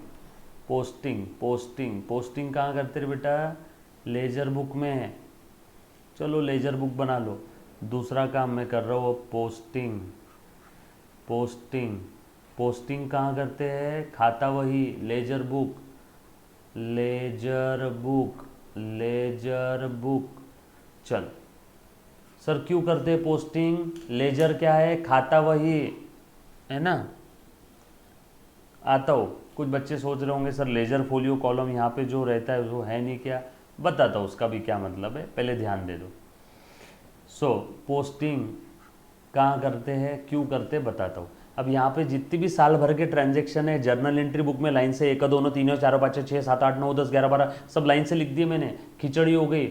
पोस्टिंग पोस्टिंग पोस्टिंग कहाँ करते रे बेटा, लेजर बुक में। चलो लेजर बुक बना लो। दूसरा काम मैं कर रहा हूँ पोस्टिंग पोस्टिंग पोस्टिंग कहाँ करते हैं, खाता वही, laser book laser book laser book. चल सर क्यों करते हैं पोस्टिंग, लेजर क्या है, खाता वही है ना। आता हो, कुछ बच्चे सोच रहे होंगे सर लेजर फोलियो कॉलम यहाँ पे जो रहता है वो है नहीं क्या, बताता हूँ उसका भी क्या मतलब है, पहले ध्यान दे दो। सो पोस्टिंग कहाँ करते हैं, क्यों करते हैं, बताता हूँ। अब यहाँ पे जितनी भी साल भर के ट्रांजैक्शन है जर्नल एंट्री बुक में लाइन से 1 2 3 4 5 6 7 8 9 10 11 12 सब लाइन से लिख दिए मैंने, खिचड़ी हो गई।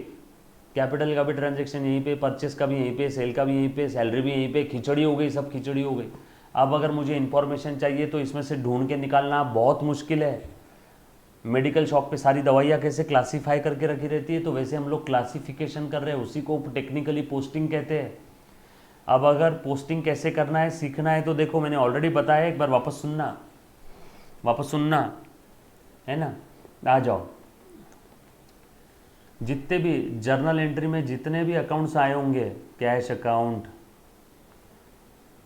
कैपिटल का भी ट्रांजैक्शन यहीं पे, परचेस का भी यहीं पे, सेल का भी यहीं पे, सैलरी भी यहीं पे, खिचड़ी हो गई, सब खिचड़ी हो गई। अब अगर मुझे इन्फॉर्मेशन चाहिए तो इसमें से ढूंढ के निकालना बहुत मुश्किल है। मेडिकल शॉप पे सारी दवाइयाँ कैसे क्लासीफाई करके रखी रहती है, तो वैसे हम लोग क्लासिफिकेशन कर रहे हैं, उसी को टेक्निकली पोस्टिंग कहते हैं। अब अगर पोस्टिंग कैसे करना है सीखना है तो देखो मैंने ऑलरेडी बताया, एक बार वापस सुनना है ना। आ जाओ, जितने भी जर्नल एंट्री में जितने भी अकाउंट्स आए होंगे, cash account,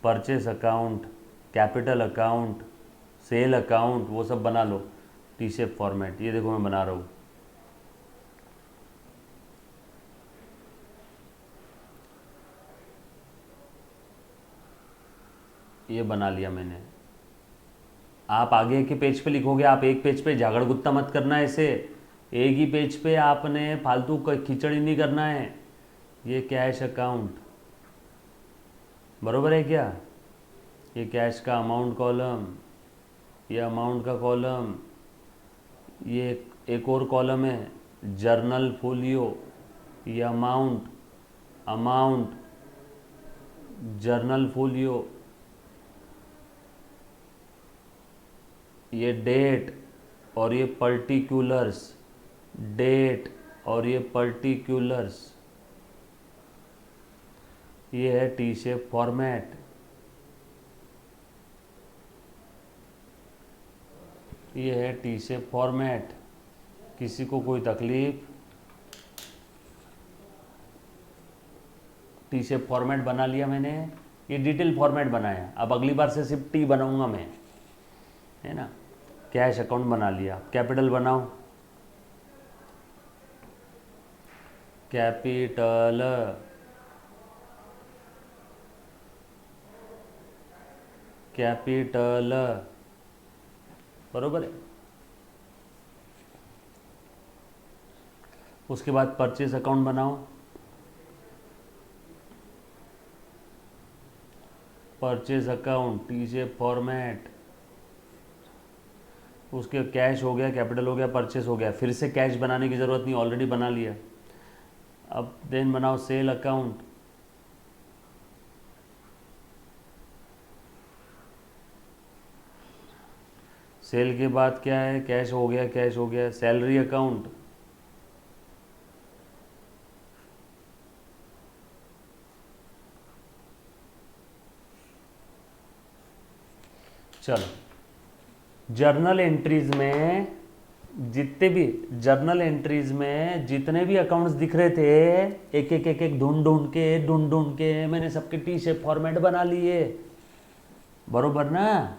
purchase account, capital account, sale account, वो सब बना लो टी शेप फॉर्मेट। ये देखो मैं बना रहा हूँ, ये बना लिया मैंने। आप आगे के पेज पे लिखोगे, आप एक पेज पे झागड़ गुत्ता मत करना है, ऐसे एक ही पेज पे आपने फालतू खिचड़ी नहीं करना है। ये कैश अकाउंट बरोबर है क्या, ये कैश का अमाउंट कॉलम, ये अमाउंट का कॉलम, ये एक और कॉलम है जर्नल फोलियो, ये अमाउंट जर्नल फोलियो, ये डेट और ये पर्टिकुलर्स, डेट और ये पर्टिकुलर्स, ये है टी शेप फॉर्मेट। ये है टी शेप फॉर्मेट। किसी को कोई तकलीफ, टी शेप फॉर्मेट बना लिया मैंने, ये डिटेल फॉर्मेट बनाया। अब अगली बार से सिर्फ टी बनाऊंगा मैं, है ना। कैश अकाउंट बना लिया, कैपिटल बनाओ, कैपिटल, कैपिटल बरोबर है। उसके बाद परचेस अकाउंट बनाओ, purchase account T shape format. उसके कैश हो गया, कैपिटल हो गया, परचेस हो गया, फिर से कैश बनाने की ज़रूरत नहीं, ऑलरेडी बना लिया। अब देन बनाओ सेल अकाउंट, सेल के बाद क्या है, कैश हो गया, कैश हो गया, सैलरी अकाउंट, चलो जर्नल एंट्रीज में जितने भी अकाउंट्स दिख रहे थे, एक एक ढूंढ के मैंने सबके टी शेप फॉर्मेट बना लिए, बरोबर ना।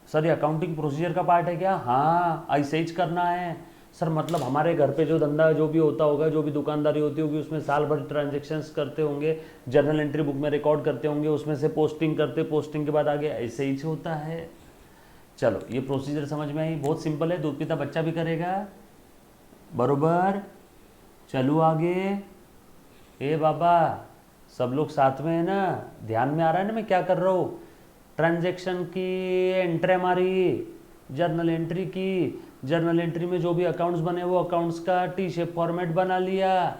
सर ये अकाउंटिंग प्रोसीजर का पार्ट है क्या, हाँ ऐसे ही करना है सर। मतलब हमारे घर पे जो धंधा जो भी होता होगा, जो भी दुकानदारी होती होगी, उसमें साल भर ट्रांजेक्शन्स करते होंगे, जर्नल एंट्री बुक में रिकॉर्ड करते होंगे, उसमें से पोस्टिंग करते, पोस्टिंग के बाद आगे ऐसे ही होता है। चलो ये प्रोसीजर समझ में आई, बहुत सिंपल है, दूध पीता बच्चा भी करेगा, बरोबर। चलो आगे, ए बाबा सब लोग साथ में है ना, ध्यान में आ रहा है ना मैं क्या कर रहा हूँ। ट्रांजैक्शन की एंट्री हमारी, जर्नल एंट्री की, जर्नल एंट्री में जो भी अकाउंट्स बने वो अकाउंट्स का टी शेप फॉर्मेट बना लिया।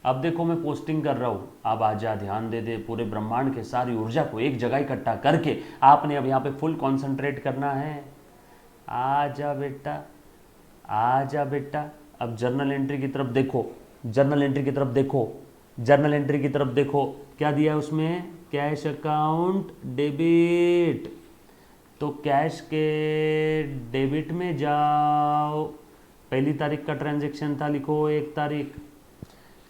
अब देखो मैं पोस्टिंग कर रहा हूँ, अब आजा ध्यान दे दे, पूरे ब्रह्मांड के सारी ऊर्जा को एक जगह इकट्ठा करके आपने अब यहाँ पे फुल कंसंट्रेट करना है। आजा बेटा, आजा बेटा। अब जर्नल एंट्री की तरफ देखो, जर्नल एंट्री की तरफ देखो, जर्नल एंट्री की तरफ देखो, क्या दिया है उसमें, कैश अकाउंट डेबिट, तो कैश के डेबिट में जाओ, पहली तारीख का ट्रांजैक्शन था, लिखो 1 तारीख।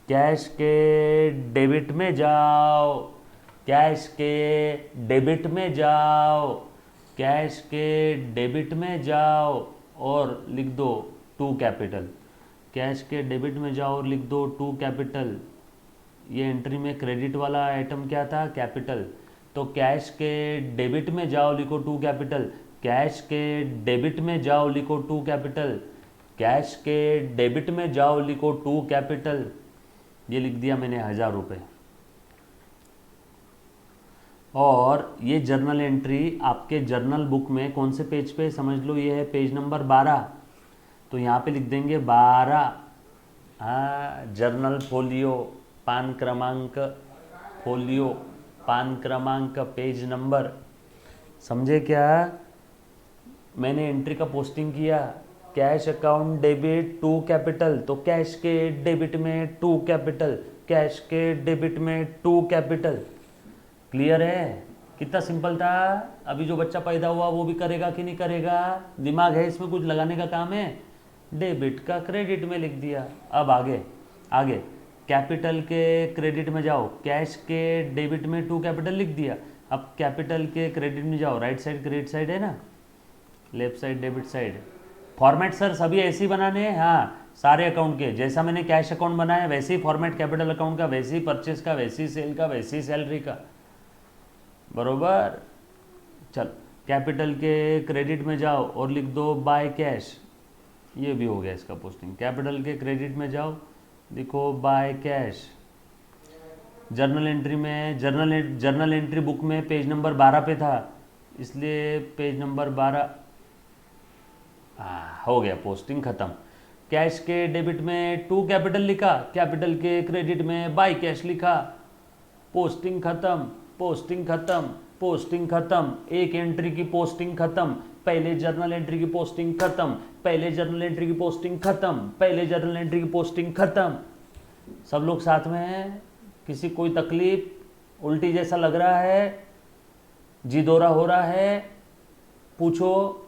कैश के डेबिट में जाओ, कैश के डेबिट में जाओ, कैश के डेबिट में जाओ और लिख दो 2 कैपिटल। कैश के डेबिट में जाओ और लिख दो 2 कैपिटल। ये एंट्री में क्रेडिट वाला आइटम क्या था? कैपिटल। तो कैश के डेबिट में जाओ, लिखो 2 कैपिटल। कैश के डेबिट में जाओ, लिखो 2 कैपिटल। कैश के डेबिट में जाओ, लिखो 2 कैपिटल। ये लिख दिया मैंने 1000 रुपये। और ये जर्नल एंट्री आपके जर्नल बुक में कौन से पेज पे? समझ लो ये है पेज नंबर 12। तो यहाँ पे लिख देंगे 12। जर्नल फोलियो, पान क्रमांक, फोलियो पान क्रमांक, पेज नंबर। समझे क्या? मैंने एंट्री का पोस्टिंग किया, कैश अकाउंट डेबिट 2 कैपिटल, तो कैश के डेबिट में 2 कैपिटल, कैश के डेबिट में 2 कैपिटल। क्लियर है? कितना सिंपल था। अभी जो बच्चा पैदा हुआ वो भी करेगा कि नहीं करेगा? दिमाग है इसमें, कुछ लगाने का काम है। डेबिट का क्रेडिट में लिख दिया। अब आगे आगे कैपिटल के क्रेडिट में जाओ, कैश के डेबिट में 2 कैपिटल लिख दिया। अब कैपिटल के क्रेडिट में जाओ, राइट साइड क्रेडिट साइड है ना, left side debit side. Format sir सभी ऐसे ही बनाने हैं। हाँ, सारे अकाउंट के जैसा मैंने कैश अकाउंट बनाया वैसे ही फॉर्मेट कैपिटल अकाउंट का, वैसे ही परचेज का, वैसे ही सेल का, वैसे ही सैलरी का। बरोबर। चल कैपिटल के क्रेडिट में जाओ और लिख दो बाय कैश। ये भी हो गया इसका पोस्टिंग। कैपिटल के क्रेडिट में जाओ, लिखो बाय कैश। जर्नल एंट्री में, जर्नल एंट्री बुक में पेज नंबर 12 पे था, इसलिए पेज नंबर 12 हो गया, पोस्टिंग खत्म। कैश के डेबिट में 2 कैपिटल लिखा, कैपिटल के क्रेडिट में बाय कैश लिखा, पोस्टिंग खत्म, पोस्टिंग खत्म, पोस्टिंग खत्म। एक एंट्री की पोस्टिंग खत्म, पहले जर्नल एंट्री की पोस्टिंग खत्म, पहले जर्नल एंट्री की पोस्टिंग खत्म, पहले जर्नल एंट्री की पोस्टिंग खत्म। सब लोग साथ में हैं? किसी कोई तकलीफ? उल्टी जैसा लग रहा है? जी दौरा हो रहा है? पूछो।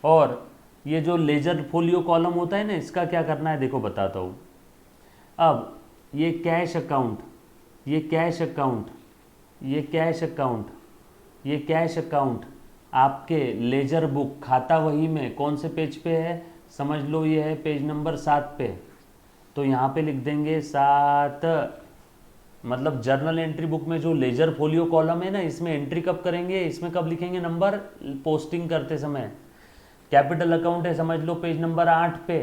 और ये जो लेजर फोलियो कॉलम होता है ना, इसका क्या करना है देखो बताता हूँ। अब ये कैश अकाउंट, ये कैश अकाउंट, ये कैश अकाउंट, ये कैश अकाउंट आपके लेजर बुक खाता वही में कौन से पेज पे है? समझ लो ये है पेज नंबर 7 पे। तो यहाँ पे लिख देंगे 7। मतलब जर्नल एंट्री बुक में जो लेजर फोलियो कॉलम है ना, इसमें एंट्री कब करेंगे? इसमें कब लिखेंगे नंबर? पोस्टिंग करते समय। कैपिटल अकाउंट है, समझ लो पेज नंबर 8 पे,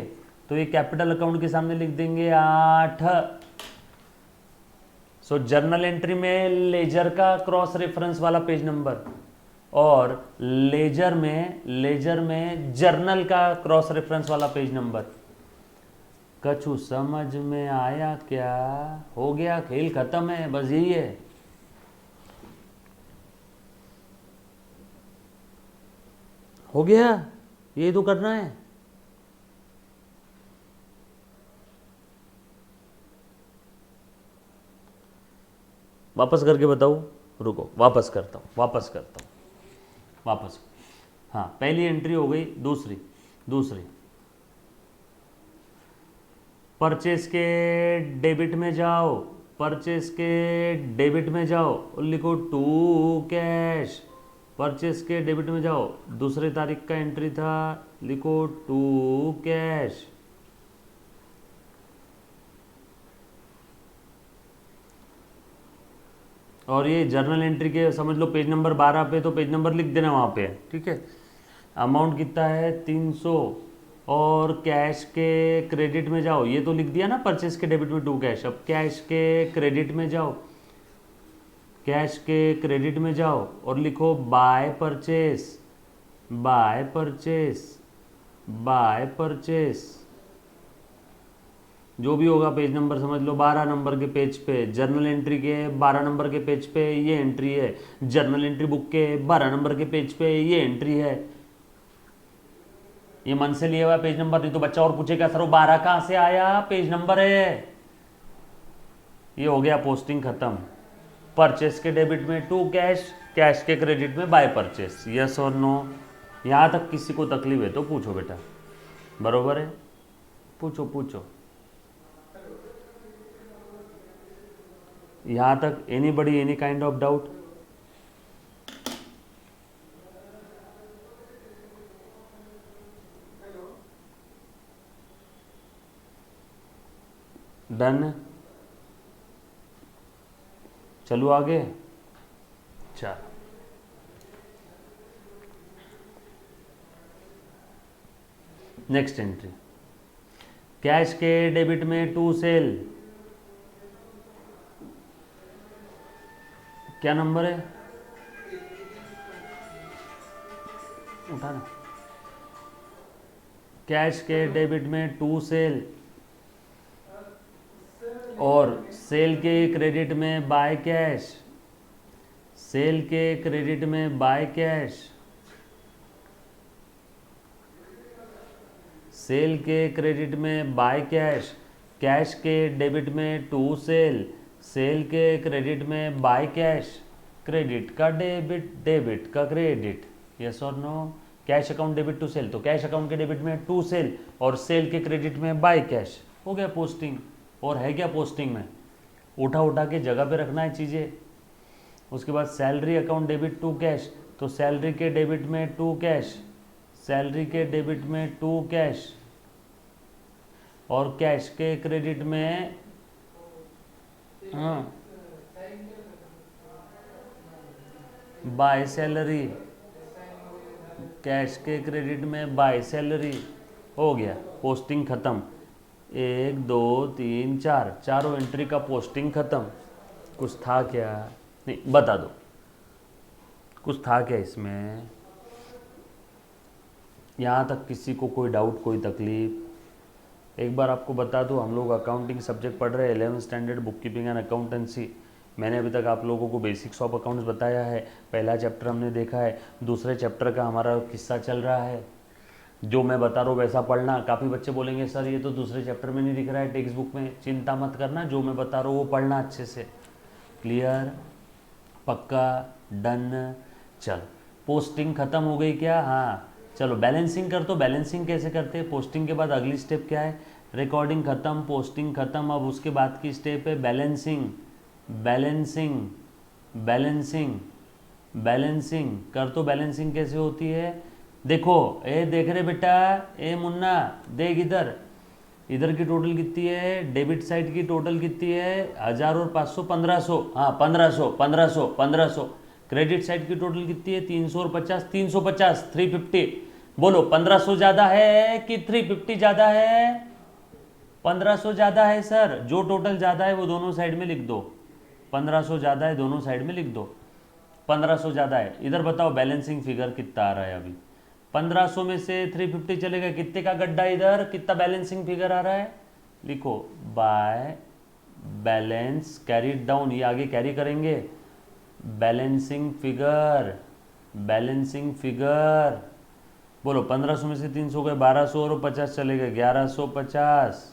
तो ये कैपिटल अकाउंट के सामने लिख देंगे 8। सो जर्नल एंट्री में लेजर का क्रॉस रेफरेंस वाला पेज नंबर, और लेजर में जर्नल का क्रॉस रेफरेंस वाला पेज नंबर। कछु समझ में आया क्या? हो गया, खेल खत्म है, बस यही है। हो गया, ये तो करना है। वापस करके बताओ। रुको, वापस करता हूँ। वापस। हाँ, पहली एंट्री हो गई। दूसरी परचेस के डेबिट में जाओ, परचेस के डेबिट में जाओ और लिखो 2 कैश। परचेस के डेबिट में जाओ, दूसरी तारीख का एंट्री था, लिखो 2 कैश। और ये जर्नल एंट्री के समझ लो पेज नंबर 12 पे, तो पेज नंबर लिख देना वहाँ पे, ठीक है। अमाउंट कितना है? 300। और कैश के क्रेडिट में जाओ, ये तो लिख दिया ना, परचेस के डेबिट में 2 कैश। अब कैश के क्रेडिट में जाओ, कैश के क्रेडिट में जाओ और लिखो by purchase, by purchase, by purchase. जो भी होगा पेज नंबर समझ लो 12 नंबर के पेज पे, जर्नल एंट्री के 12 नंबर के पेज पे ये एंट्री है, जर्नल एंट्री बुक के 12 नंबर के पेज पे ये एंट्री है। ये मन से लिया हुआ पेज नंबर, नहीं तो बच्चा और पूछेगा सर वो 12 कहाँ से आया? पेज नंबर है। ये हो गया, पोस्टिंग खत्म। परचेस के डेबिट में 2 कैश, कैश के क्रेडिट में बाय परचेस, यस और नो। यहाँ तक किसी को तकलीफ है तो पूछो बेटा, बरोबर है, पूछो पूछो। यहाँ तक anybody, any kind of doubt? Done, चलो आगे। चल, नेक्स्ट एंट्री, कैश के डेबिट में टू सेल, क्या नंबर है, उठाना। कैश के डेबिट में टू सेल और सेल के क्रेडिट में बाय कैश, सेल के क्रेडिट में बाय कैश, सेल के क्रेडिट में बाय कैश, कैश के डेबिट में टू सेल, सेल के क्रेडिट में बाय कैश, क्रेडिट का डेबिट, डेबिट का क्रेडिट, यस और no. Cash account debit to sale, तो कैश अकाउंट के डेबिट में टू सेल और सेल के क्रेडिट में बाय कैश, हो गया पोस्टिंग। और है क्या पोस्टिंग में, उठा उठा के जगह पे रखना है चीज़ें। उसके बाद salary account debit to cash, तो सैलरी के डेबिट में टू कैश, सैलरी के डेबिट में टू कैश और कैश के क्रेडिट में, हाँ, बाय सैलरी, कैश के क्रेडिट में बाय सैलरी, हो गया पोस्टिंग ख़त्म। 1 2 3 4, चारों एंट्री का पोस्टिंग ख़त्म। कुछ था क्या, नहीं बता दो, कुछ था क्या इसमें? यहाँ तक किसी को कोई डाउट, कोई तकलीफ? एक बार आपको बता दूँ, हम लोग अकाउंटिंग सब्जेक्ट पढ़ रहे हैं, 11th standard book keeping and accountancy. मैंने अभी तक आप लोगों को बेसिक्स ऑफ अकाउंट्स बताया है, पहला चैप्टर हमने देखा है, दूसरे चैप्टर का हमारा किस्सा चल रहा है। जो मैं बता रहा हूँ वैसा पढ़ना। काफ़ी बच्चे बोलेंगे सर ये तो दूसरे चैप्टर में नहीं दिख रहा है टेक्स्ट बुक में, चिंता मत करना, जो मैं बता रहा हूँ वो पढ़ना अच्छे से। क्लियर, पक्का, डन। चल, पोस्टिंग ख़त्म हो गई क्या? हाँ, चलो बैलेंसिंग कर। तो बैलेंसिंग कैसे करते हैं? पोस्टिंग के बाद अगली स्टेप क्या है? रिकॉर्डिंग ख़त्म, पोस्टिंग ख़त्म, अब उसके बाद की स्टेप है बैलेंसिंग। बैलेंसिंग, बैलेंसिंग, बैलेंसिंग कर। तो बैलेंसिंग कैसे होती है? देखो, ए देख रहे बेटा, ए मुन्ना देख इधर, इधर की टोटल कितनी है? डेबिट साइड की टोटल कितनी है? 1000 और 500, 1500। हाँ 1500, 1500, 1500। क्रेडिट साइड की टोटल कितनी है? 300 और 50, 350, 350। बोलो 1500 ज़्यादा है कि 350 ज़्यादा है? 1500 ज़्यादा है सर। जो टोटल ज़्यादा है वो दोनों साइड में लिख दो। 1500 ज़्यादा है, दोनों साइड में लिख दो। 1500 ज़्यादा है। इधर बताओ बैलेंसिंग फिगर कितना आ रहा है अभी? 1500 में से 350 चलेगा, कितने का गड्ढा? इधर कितना बैलेंसिंग फिगर आ रहा है? लिखो बाय बैलेंस कैरीड डाउन, ये आगे कैरी करेंगे। Balancing figure, balancing figure. बोलो 1500 में से 300 गए, 1200 और 50 चलेगा, 1150।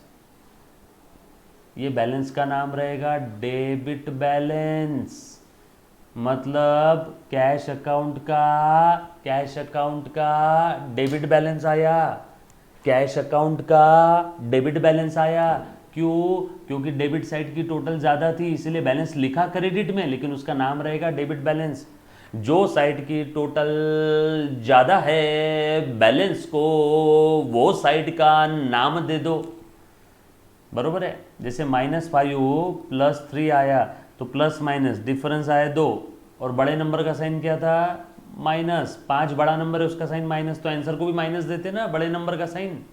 ये बैलेंस का नाम रहेगा डेबिट बैलेंस। मतलब कैश अकाउंट का, कैश अकाउंट का डेबिट बैलेंस आया, कैश अकाउंट का डेबिट बैलेंस आया। क्यों? क्योंकि डेबिट साइड की टोटल ज़्यादा थी, इसलिए बैलेंस लिखा क्रेडिट में, लेकिन उसका नाम रहेगा डेबिट बैलेंस। जो साइड की टोटल ज़्यादा है बैलेंस को, वो साइड का नाम दे दो। बरोबर है? जैसे -5 +3 आया तो प्लस माइनस डिफरेंस आया 2, और बड़े नंबर का साइन क्या था? -5 बड़ा नंबर है, उसका साइन माइनस, तो आंसर को भी माइनस देते ना बड़े नंबर का साइन।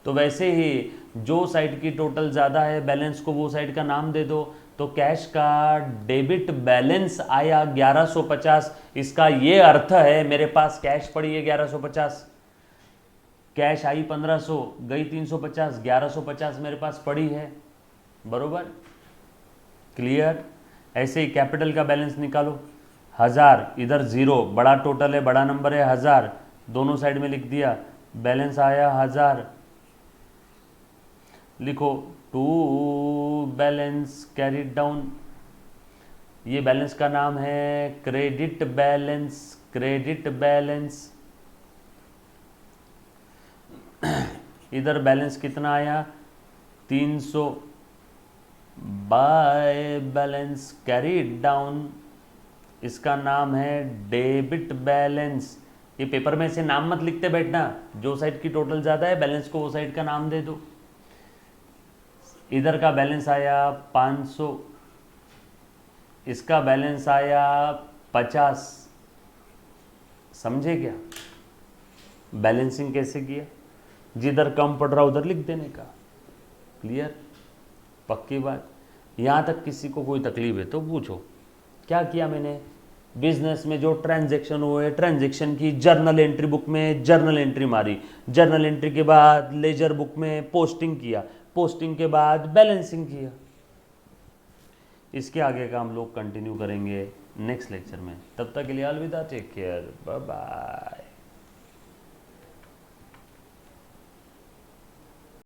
तो वैसे ही जो साइड की टोटल ज़्यादा है बैलेंस को, वो साइड का नाम दे दो। तो कैश का डेबिट बैलेंस आया 1150। इसका ये अर्थ है मेरे पास कैश पड़ी है 1150, कैश आई 1500, गई 350, 1150 मेरे पास पड़ी है। बरोबर? क्लियर? ऐसे ही कैपिटल का बैलेंस निकालो। 1000, इधर 0, बड़ा टोटल है, बड़ा नंबर है 1000, दोनों साइड में लिख दिया, बैलेंस आया 1000। लिखो टू बैलेंस कैरीड डाउन, ये बैलेंस का नाम है क्रेडिट बैलेंस। Credit balance. इधर बैलेंस कितना आया 300 बाय बैलेंस कैरीड डाउन, इसका नाम है डेबिट बैलेंस। ये पेपर में से नाम मत लिखते बैठना, जो साइड की टोटल ज़्यादा है बैलेंस को वो साइड का नाम दे दो। इधर का बैलेंस आया 500, इसका बैलेंस आया 50। समझे क्या बैलेंसिंग कैसे किया? जिधर कम पड़ रहा उधर लिख देने का। क्लियर? पक्की बात। यहाँ तक किसी को कोई तकलीफ है तो पूछो। क्या किया मैंने? बिजनेस में जो ट्रांजैक्शन हुए, ट्रांजैक्शन की जर्नल एंट्री बुक में जर्नल एंट्री मारी, जर्नल एंट्री के बाद लेजर बुक में पोस्टिंग किया, पोस्टिंग के बाद बैलेंसिंग किया। इसके आगे का हम लोग कंटिन्यू करेंगे नेक्स्ट लेक्चर में। तब तक के लिए अलविदा, टेक केयर, बाय बाय।